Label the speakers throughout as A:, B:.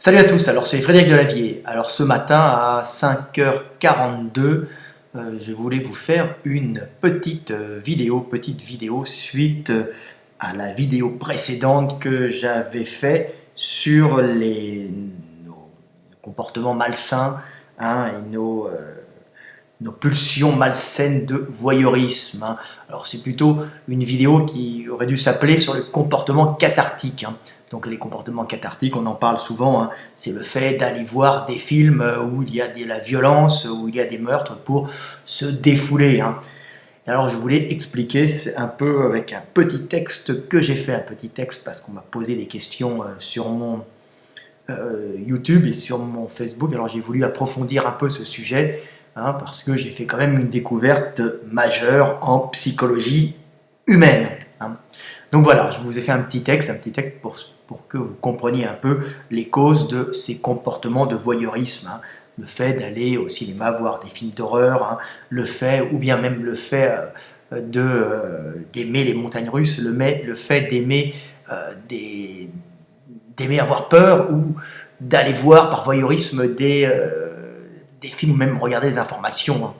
A: Salut à tous, alors c'est Frédéric Delavier. Alors ce matin à 5h42, je voulais vous faire une petite vidéo suite à la vidéo précédente que j'avais fait sur nos comportements malsains et nos pulsions malsaines de voyeurisme. Alors c'est plutôt une vidéo qui aurait dû s'appeler sur le comportement cathartique. Donc les comportements cathartiques, on en parle souvent, c'est le fait d'aller voir des films où il y a de la violence, où il y a des meurtres pour se défouler. Alors je voulais expliquer un peu avec un petit texte que j'ai fait, un petit texte parce qu'on m'a posé des questions sur mon YouTube et sur mon Facebook. Alors j'ai voulu approfondir un peu ce sujet parce que j'ai fait quand même une découverte majeure en psychologie humaine. Donc voilà, je vous ai fait un petit texte pour que vous compreniez un peu les causes de ces comportements de voyeurisme. Le fait d'aller au cinéma voir des films d'horreur, le fait, ou bien même le fait d'aimer les montagnes russes, le fait d'aimer avoir peur, ou d'aller voir par voyeurisme des films, ou même regarder des informations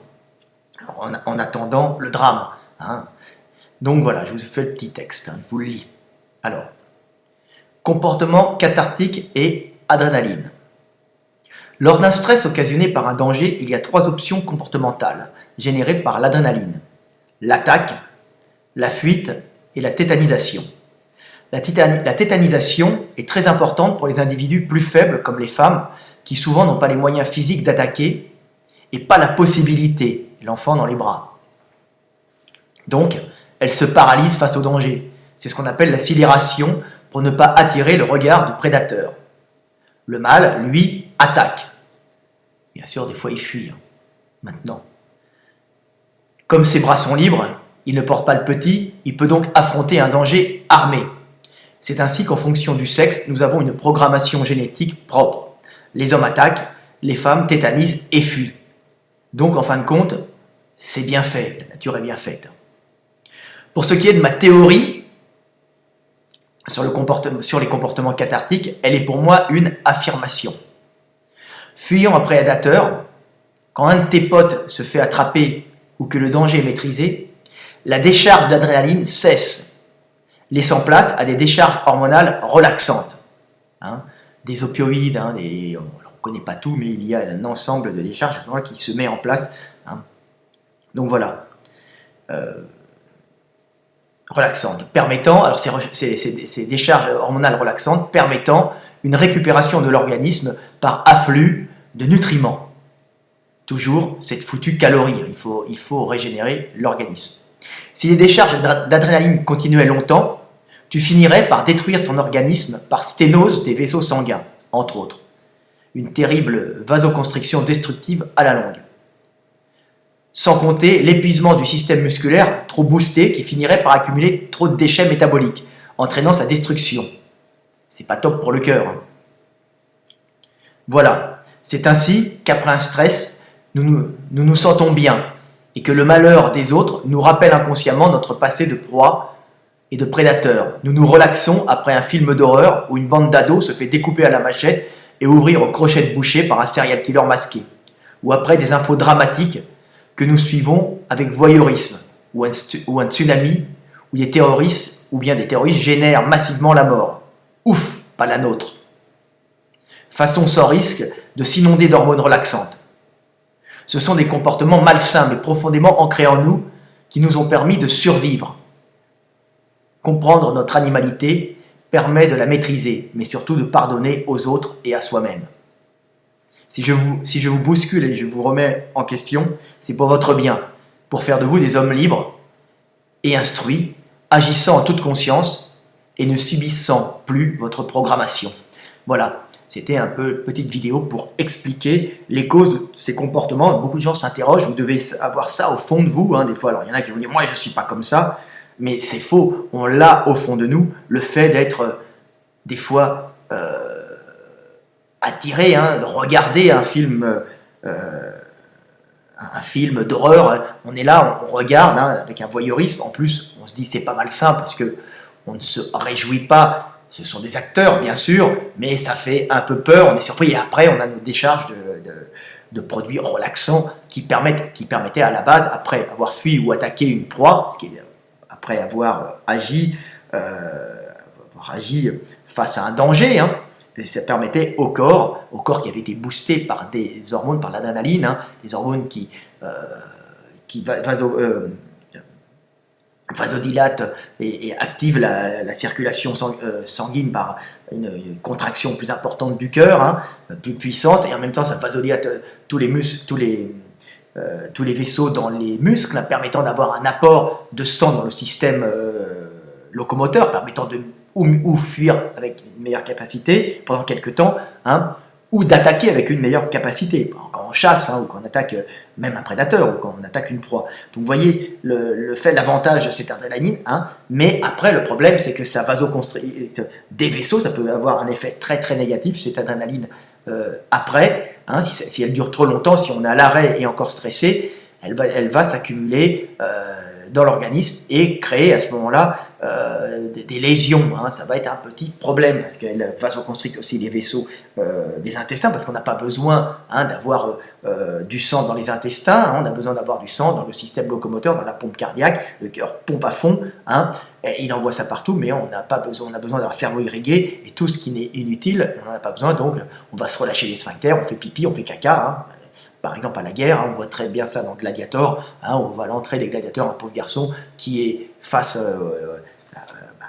A: en attendant le drame. Donc voilà, je vous ai fait le petit texte, je vous le lis. Alors, comportement cathartique et adrénaline. Lors d'un stress occasionné par un danger, il y a 3 options comportementales générées par l'adrénaline. L'attaque, la fuite et la tétanisation. La tétanisation est très importante pour les individus plus faibles comme les femmes qui souvent n'ont pas les moyens physiques d'attaquer et pas la possibilité, l'enfant dans les bras. Donc, elle se paralyse face au danger. C'est ce qu'on appelle la sidération pour ne pas attirer le regard du prédateur. Le mâle, lui, attaque. Bien sûr, des fois, il fuit. Maintenant. Comme ses bras sont libres, il ne porte pas le petit, il peut donc affronter un danger armé. C'est ainsi qu'en fonction du sexe, nous avons une programmation génétique propre. Les hommes attaquent, les femmes tétanisent et fuient. Donc, en fin de compte, c'est bien fait, la nature est bien faite. Pour ce qui est de ma théorie sur les comportements cathartiques, elle est pour moi une affirmation. Fuyant un prédateur, quand un de tes potes se fait attraper ou que le danger est maîtrisé, la décharge d'adrénaline cesse, laissant place à des décharges hormonales relaxantes. Des opioïdes, on ne connaît pas tout, mais il y a un ensemble de décharges à ce moment-là qui se met en place. Donc voilà. Relaxantes, permettant, alors ces décharges hormonales relaxantes permettant une récupération de l'organisme par afflux de nutriments. Toujours cette foutue calorie, il faut régénérer l'organisme. Si les décharges d'adrénaline continuaient longtemps, tu finirais par détruire ton organisme par sténose des vaisseaux sanguins, entre autres. Une terrible vasoconstriction destructive à la longue. Sans compter l'épuisement du système musculaire trop boosté qui finirait par accumuler trop de déchets métaboliques, entraînant sa destruction. C'est pas top pour le cœur. Voilà, c'est ainsi qu'après un stress, nous nous sentons bien et que le malheur des autres nous rappelle inconsciemment notre passé de proie et de prédateur. Nous nous relaxons après un film d'horreur où une bande d'ados se fait découper à la machette et ouvrir au crochet de boucher par un serial killer masqué. Ou après des infos dramatiques que nous suivons avec voyeurisme, ou un tsunami, où des terroristes génèrent massivement la mort. Ouf, pas la nôtre. Façon sans risque de s'inonder d'hormones relaxantes. Ce sont des comportements malsains mais profondément ancrés en nous qui nous ont permis de survivre. Comprendre notre animalité permet de la maîtriser, mais surtout de pardonner aux autres et à soi-même. Si je vous bouscule et je vous remets en question, c'est pour votre bien, pour faire de vous des hommes libres et instruits, agissant en toute conscience et ne subissant plus votre programmation. Voilà, c'était un peu une petite vidéo pour expliquer les causes de ces comportements. Beaucoup de gens s'interrogent, vous devez avoir ça au fond de vous, des fois. Alors il y en a qui vont dire, moi je ne suis pas comme ça, mais c'est faux, on l'a au fond de nous, le fait d'être des fois attiré, de regarder un film d'horreur, on est là, on regarde avec un voyeurisme, en plus on se dit c'est pas malsain parce que on ne se réjouit pas ce sont des acteurs, bien sûr, mais ça fait un peu peur, on est surpris. Et après, on a nos décharges de produits relaxants qui permettaient à la base, après avoir fui ou attaqué une proie, après avoir agi face à un danger, hein, et ça permettait au corps qui avait été boosté par des hormones, par l'adrénaline, hein, des hormones qui vasodilate et active la circulation sanguine par une contraction plus importante du cœur, hein, plus puissante, et en même temps ça vasodilate tous les muscles, tous les vaisseaux dans les muscles, hein, permettant d'avoir un apport de sang dans le système locomoteur, permettant de ou fuir avec une meilleure capacité pendant quelques temps, hein, ou d'attaquer avec une meilleure capacité, quand on chasse, hein, ou quand on attaque même un prédateur, ou quand on attaque une proie. Donc vous voyez l'avantage de cette adrénaline, hein, mais après le problème c'est que ça vasoconstricte des vaisseaux, ça peut avoir un effet très très négatif, cette adrénaline après, hein, si elle dure trop longtemps, si on est à l'arrêt et encore stressé, elle va s'accumuler dans l'organisme et créer à ce moment-là des lésions, hein. Ça va être un petit problème parce qu'elle vasoconstricte aussi les vaisseaux des intestins, parce qu'on n'a pas besoin, hein, d'avoir du sang dans les intestins, hein. On a besoin d'avoir du sang dans le système locomoteur, dans la pompe cardiaque, le cœur pompe à fond, hein, et il envoie ça partout, mais on n'a pas besoin, on a besoin d'avoir un cerveau irrigué, et tout ce qui n'est inutile, on n'en a pas besoin, donc on va se relâcher les sphincters, on fait pipi, on fait caca, hein. Par exemple à la guerre, hein, on voit très bien ça dans Gladiator, hein, on voit l'entrée des gladiateurs, un pauvre garçon qui est face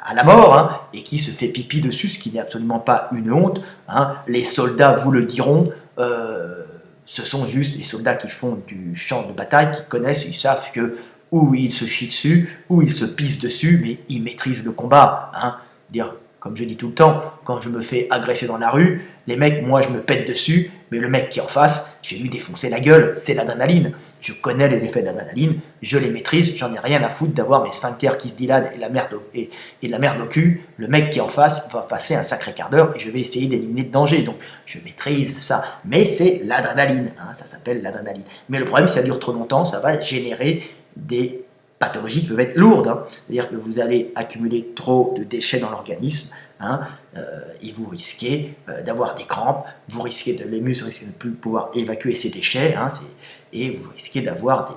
A: à la mort, hein, et qui se fait pipi dessus, ce qui n'est absolument pas une honte, hein. Les soldats vous le diront, ce sont juste les soldats qui font du champ de bataille, qui connaissent, ils savent que ou ils se chient dessus, ou ils se pissent dessus, mais ils maîtrisent le combat, hein. Dire, comme je dis tout le temps, quand je me fais agresser dans la rue, les mecs, moi je me pète dessus, mais le mec qui est en face, je vais lui défoncer la gueule, c'est l'adrénaline. Je connais les effets de l'adrénaline, je les maîtrise, j'en ai rien à foutre d'avoir mes sphincters qui se dilatent et la merde au cul. Le mec qui est en face va passer un sacré quart d'heure et je vais essayer d'éliminer le danger. Donc je maîtrise ça, mais c'est l'adrénaline, hein, ça s'appelle l'adrénaline. Mais le problème, si ça dure trop longtemps, ça va générer des pathologies qui peuvent être lourdes, hein. C'est-à-dire que vous allez accumuler trop de déchets dans l'organisme, hein, et vous risquez d'avoir des crampes, les muscles risquent de ne plus pouvoir évacuer ces déchets, hein, et vous risquez d'avoir des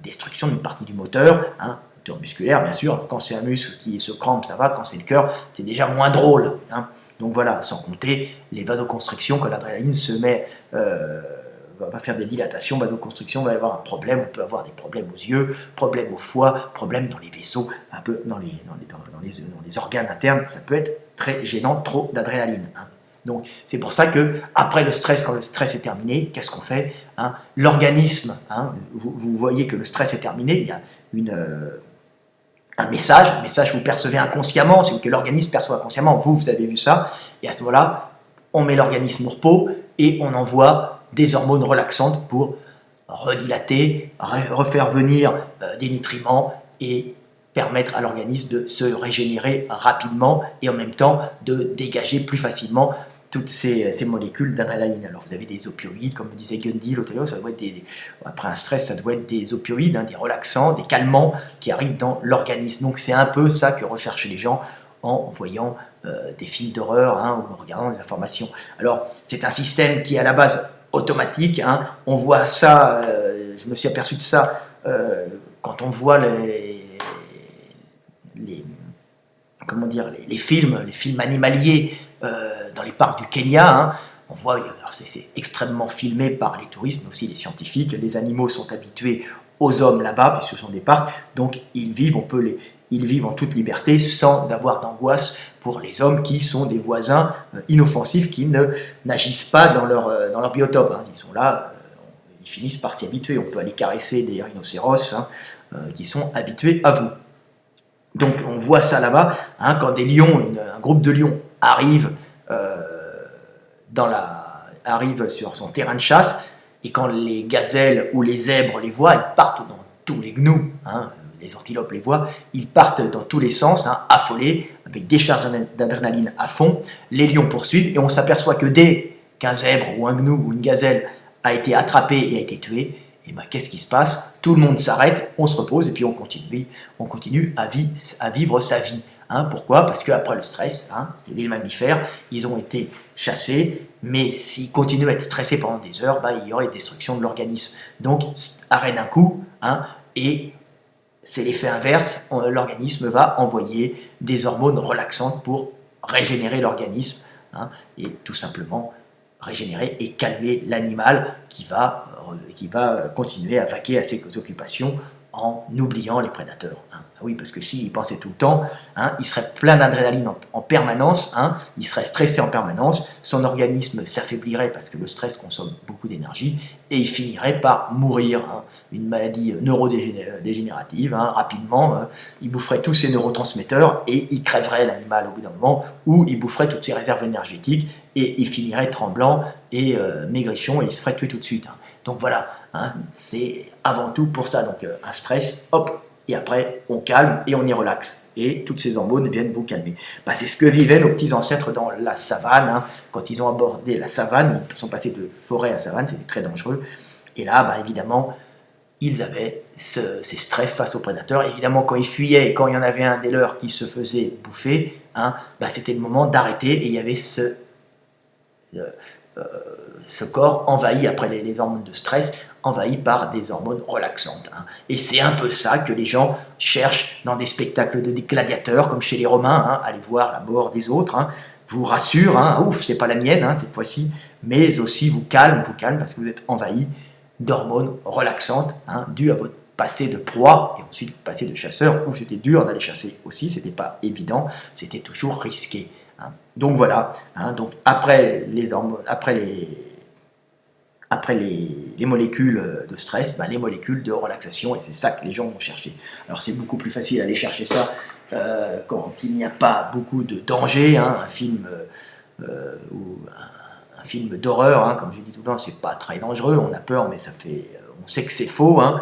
A: destructions d'une partie du moteur, hein, moteur musculaire bien sûr. Quand c'est un muscle qui se crampe, ça va, quand c'est le cœur, c'est déjà moins drôle, hein. Donc voilà, sans compter les vasoconstrictions, quand l'adrénaline se met va faire des dilatations, vasoconstriction, va y avoir un problème, on peut avoir des problèmes aux yeux, problèmes au foie, problèmes dans les vaisseaux, un peu dans les organes internes, ça peut être très gênant, trop d'adrénaline, hein. Donc c'est pour ça que après le stress, quand le stress est terminé, qu'est-ce qu'on fait, hein? L'organisme, hein, vous voyez que le stress est terminé, il y a un message que vous percevez inconsciemment, c'est que l'organisme perçoit inconsciemment, vous avez vu ça, et à ce moment-là, on met l'organisme au repos et on envoie des hormones relaxantes pour redilater, refaire venir des nutriments et permettre à l'organisme de se régénérer rapidement et en même temps de dégager plus facilement toutes ces molécules d'adrénaline. Alors vous avez des opioïdes, comme me disait Gundy l'autre jour, ça doit être après un stress, ça doit être des opioïdes, hein, des relaxants, des calmants qui arrivent dans l'organisme. Donc c'est un peu ça que recherchent les gens en voyant des films d'horreur, hein, ou en regardant des informations. Alors c'est un système qui est à la base automatique, hein. On voit ça, je me suis aperçu de ça quand on voit les films animaliers dans les parcs du Kenya, hein. On voit, c'est extrêmement filmé par les touristes, mais aussi les scientifiques. Les animaux sont habitués aux hommes là-bas, puisque ce sont des parcs, donc ils vivent en toute liberté sans avoir d'angoisse pour les hommes qui sont des voisins inoffensifs qui n'agissent pas dans leur biotope, hein. Ils sont là, ils finissent par s'y habituer. On peut aller caresser des rhinocéros, hein, qui sont habitués à vous. Donc on voit ça là-bas, hein, quand des lions, un groupe de lions arrive sur son terrain de chasse, et quand les gazelles ou les zèbres les voient, ils partent dans tous les gnous, hein, les antilopes les voient, ils partent dans tous les sens, hein, affolés, avec des charges d'adrénaline à fond. Les lions poursuivent et on s'aperçoit que dès qu'un zèbre ou un gnou ou une gazelle a été attrapé et a été tué, et ben, qu'est-ce qui se passe? Tout le monde s'arrête, on se repose et puis on continue à vivre sa vie. Hein, pourquoi? Parce qu'après le stress, hein, c'est les mammifères, ils ont été chassés, mais s'ils continuent à être stressés pendant des heures, bah, il y aurait destruction de l'organisme. Donc, arrêt d'un coup, hein, et c'est l'effet inverse, l'organisme va envoyer des hormones relaxantes pour régénérer l'organisme, hein, et tout simplement régénérer et calmer l'animal qui va continuer à vaquer à ses occupations en oubliant les prédateurs. Hein. Oui, parce que s'il y pensait tout le temps, hein, il serait plein d'adrénaline en permanence, hein, il serait stressé en permanence, son organisme s'affaiblirait parce que le stress consomme beaucoup d'énergie et il finirait par mourir. Hein. Une maladie neurodégénérative, hein, rapidement, il boufferait tous ses neurotransmetteurs et il crèverait l'animal au bout d'un moment, ou il boufferait toutes ses réserves énergétiques et il finirait tremblant et maigrichon et il se ferait tuer tout de suite. Hein. Donc voilà, hein, c'est avant tout pour ça. Donc un stress, hop, et après on calme et on y relaxe. Et toutes ces hormones viennent vous calmer. Bah, c'est ce que vivaient nos petits ancêtres dans la savane. Hein. Quand ils ont abordé la savane, ils sont passés de forêt à savane, c'était très dangereux. Et là, bah, évidemment, ils avaient ces stress face aux prédateurs. Évidemment, quand ils fuyaient et quand il y en avait un des leurs qui se faisait bouffer, hein, bah, c'était le moment d'arrêter et il y avait ce corps envahi après les hormones de stress, envahi par des hormones relaxantes. Hein. Et c'est un peu ça que les gens cherchent dans des spectacles de gladiateurs, comme chez les Romains, hein, allez voir la mort des autres, hein, vous rassure, hein, ouf, c'est pas la mienne hein, cette fois-ci, mais aussi vous calme parce que vous êtes envahi d'hormones relaxantes, hein, dues à votre passé de proie et ensuite passé de chasseur, où c'était dur d'aller chasser aussi, c'était pas évident, c'était toujours risqué. Hein. Donc voilà, hein, donc après les hormones, après les molécules de stress, bah, les molécules de relaxation, et c'est ça que les gens vont chercher. Alors c'est beaucoup plus facile d'aller chercher ça quand il n'y a pas beaucoup de danger, hein, un film ou un film d'horreur, hein, comme je dis tout le temps, c'est pas très dangereux, on a peur, mais on sait que c'est faux. Hein.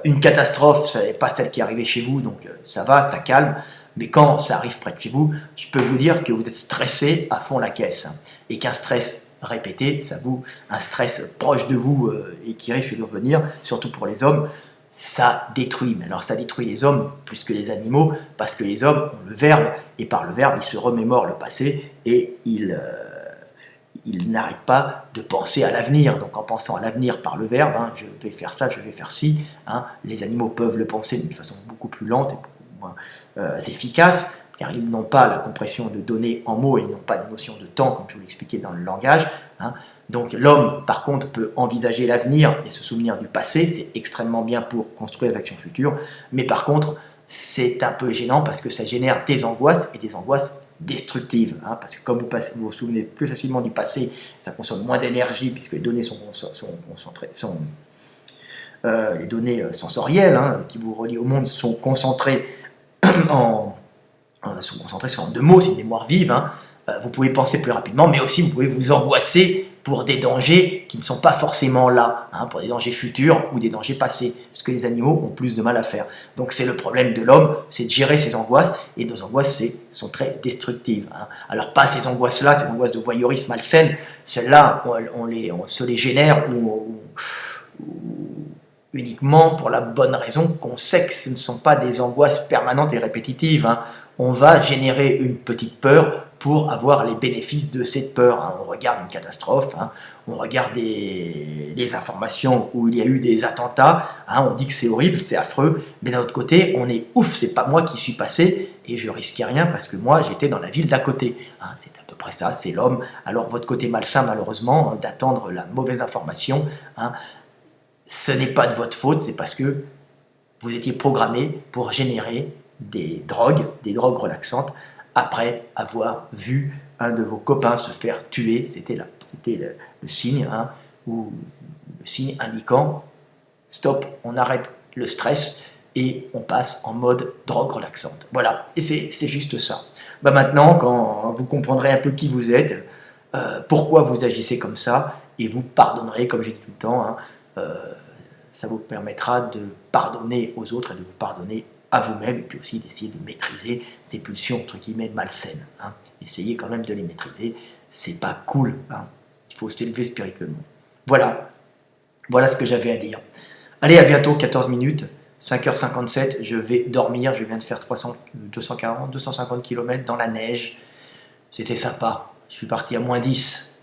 A: Une catastrophe, ce n'est pas celle qui est arrivée chez vous, donc ça va, ça calme. Mais quand ça arrive près de chez vous, je peux vous dire que vous êtes stressé à fond la caisse. Hein, et qu'un stress répété, un stress proche de vous et qui risque de revenir, surtout pour les hommes, ça détruit. Mais alors ça détruit les hommes plus que les animaux, parce que les hommes ont le verbe, et par le verbe, ils se remémorent le passé et ils n'arrêtent pas de penser à l'avenir. Donc en pensant à l'avenir par le verbe, hein, je vais faire ça, je vais faire ci, hein, les animaux peuvent le penser mais de façon beaucoup plus lente et beaucoup moins efficace, car ils n'ont pas la compression de données en mots et ils n'ont pas de notion de temps, comme je vous l'expliquais dans le langage. Hein. Donc l'homme, par contre, peut envisager l'avenir et se souvenir du passé, c'est extrêmement bien pour construire les actions futures, mais par contre, c'est un peu gênant parce que ça génère des angoisses et des angoisses destructives, hein, parce que comme vous vous souvenez plus facilement du passé, ça consomme moins d'énergie puisque les données sont concentrées, les données sensorielles hein, qui vous relient au monde sont concentrées sur deux mots, c'est une mémoire vive. Hein. Vous pouvez penser plus rapidement, mais aussi vous pouvez vous angoisser pour des dangers qui ne sont pas forcément là, hein, pour des dangers futurs ou des dangers passés, ce que les animaux ont plus de mal à faire. Donc c'est le problème de l'homme, c'est de gérer ses angoisses, et nos angoisses sont très destructives. Hein. Alors pas ces angoisses-là, ces angoisses de voyeurisme malsaine, celles-là, on se les génère ou uniquement pour la bonne raison qu'on sait que ce ne sont pas des angoisses permanentes et répétitives. Hein. On va générer une petite peur pour avoir les bénéfices de cette peur. Hein. On regarde une catastrophe, hein. On regarde des informations où il y a eu des attentats, hein. On dit que c'est horrible, c'est affreux, mais d'un autre côté, on est ouf, c'est pas moi qui suis passé et je risquais rien parce que moi j'étais dans la ville d'à côté. Hein. C'est à peu près ça, c'est l'homme. Alors votre côté malsain, malheureusement, d'attendre la mauvaise information, hein, ce n'est pas de votre faute, c'est parce que vous étiez programmé pour générer des drogues relaxantes, après avoir vu un de vos copains se faire tuer. C'était le signe, hein, ou le signe indiquant stop, on arrête le stress et on passe en mode drogue relaxante. Voilà, et c'est juste ça. Bah maintenant, quand vous comprendrez un peu qui vous êtes, pourquoi vous agissez comme ça, et vous pardonnerez, comme j'ai dit tout le temps, hein, ça vous permettra de pardonner aux autres et de vous pardonner à vous-même, et puis aussi d'essayer de maîtriser ces pulsions entre guillemets malsaines. Hein. Essayez quand même de les maîtriser, c'est pas cool, hein. Il faut s'élever spirituellement. Voilà ce que j'avais à dire. Allez, à bientôt, 14 minutes, 5h57, je vais dormir. Je viens de faire 240, 250 km dans la neige. C'était sympa. Je suis parti à -10.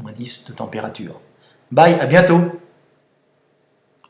A: -10 de température. Bye, à bientôt.